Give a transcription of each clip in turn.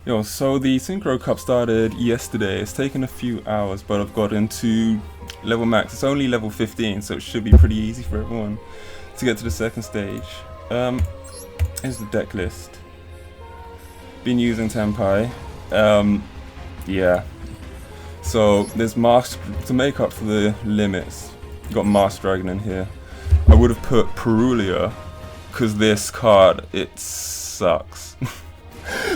Yo, so the Synchro Cup started yesterday. It's taken a few hours, but I've got into level max. It's only level 15, so it should be pretty easy for everyone to get to the second stage. Here's the deck list. Been using Tenpai. Yeah. So there's Master to make up for the limits. Got Master Dragon in here. I would have put Perulia, because this card, it sucks.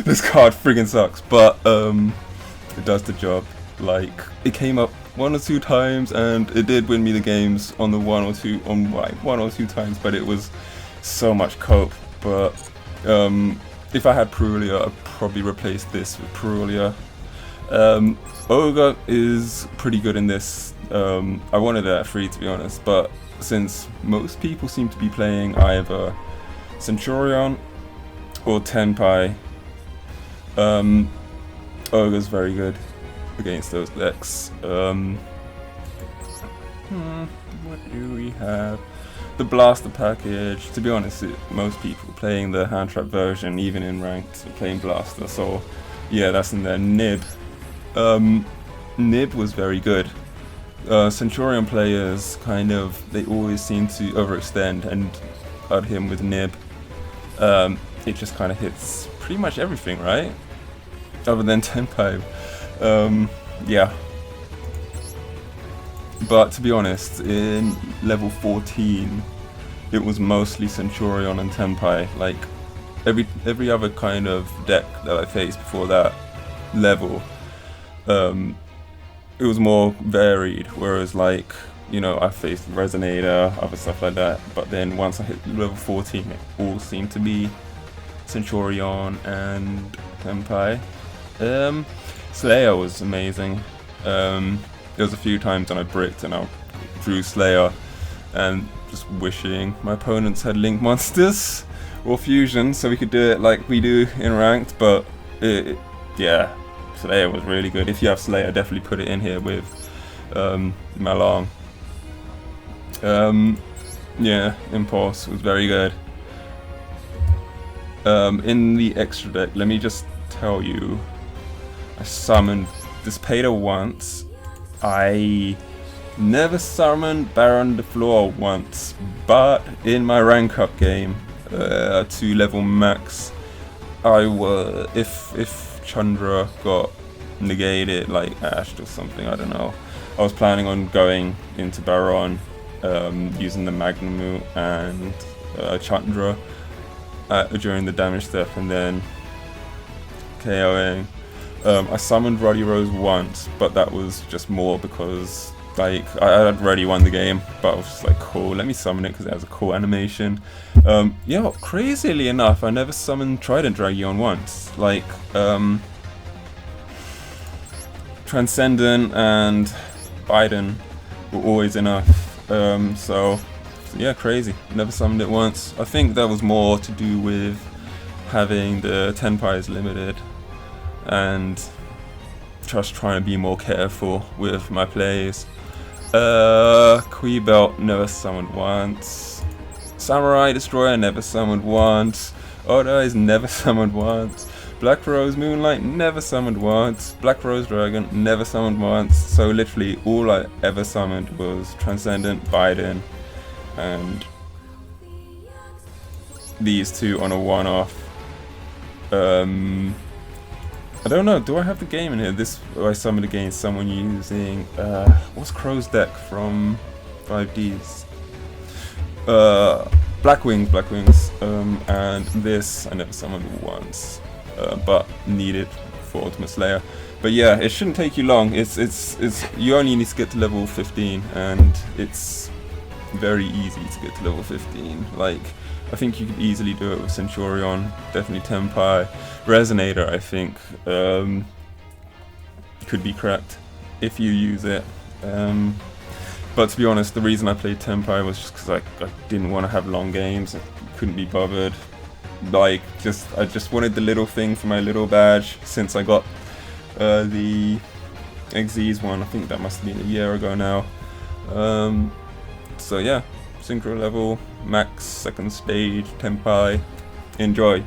This card friggin' sucks, but it does the job. Like, it came up one or two times, and it did win me the games on the one or two times, but it was so much cope. But if I had Perulia, I'd probably replace this with Perulia. Ogre is pretty good in this. I wanted it at free, to be honest, but since most people seem to be playing either Centur-Ion or Tenpai, Ogre's very good against those decks. What do we have? The Blaster package. To be honest, most people playing the hand trap version, even in ranked, are playing Blaster. So yeah, that's in there. Nib. Nib was very good. Centur-Ion players they always seem to overextend, and out him with Nib, it just kind of hits pretty much everything, right? Other than Tenpai. Yeah. But to be honest, in level 14, it was mostly Centur-Ion and Tenpai. Like, every other kind of deck that I faced before that level, it was more varied, whereas, like, you know, I faced Resonator, other stuff like that, but then once I hit level 14, it all seemed to be Centur-Ion and Tenpai. Slayer was amazing. There was a few times when I bricked and I drew Slayer and just wishing my opponents had Link Monsters or Fusion so we could do it like we do in ranked, but yeah, Slayer was really good. If you have Slayer, definitely put it in here with Malong. Yeah, Impulse was very good. In the extra deck, let me just tell you, I summoned Dissipator once. I never summoned Baron the Floor once, but in my rank up game to level max, if Chandra got negated, like Ashed or something, I don't know, I was planning on going into Baron using the Magnamu and Chandra during the damage step, and then KOing. I summoned Ruddy Rose once, but that was just more because, like, I had already won the game, but I was just like, cool, let me summon it because it has a cool animation. Yeah, crazily enough, I never summoned Trident Dragon once. Like, Transcendent and Biden were always enough. So yeah, crazy. Never summoned it once. I think that was more to do with having the Tenpais limited and just trying to be more careful with my plays. Belt never summoned once. Samurai Destroyer never summoned once. Oda is never summoned once. Black Rose Moonlight never summoned once. Black Rose Dragon never summoned once. So literally all I ever summoned was Transcendent, Biden, and these two on a one-off. I don't know, do I have the game in here? This I summoned against someone using what's Crow's deck from 5Ds? Black Wings, and this I never summoned once, but needed for Ultimate Slayer. But yeah, it shouldn't take you long. It's you only need to get to level 15, and it's very easy to get to level 15. Like, I think you could easily do it with Centur-Ion, definitely Tenpai. Resonator, I think, could be cracked if you use it. But to be honest, the reason I played Tenpai was just because I didn't want to have long games. I couldn't be bothered. Like, I just wanted the little thing for my little badge since I got the XZ's one. I think that must have been a year ago now. So yeah, Synchro level, max, second stage, Tenpai. Enjoy.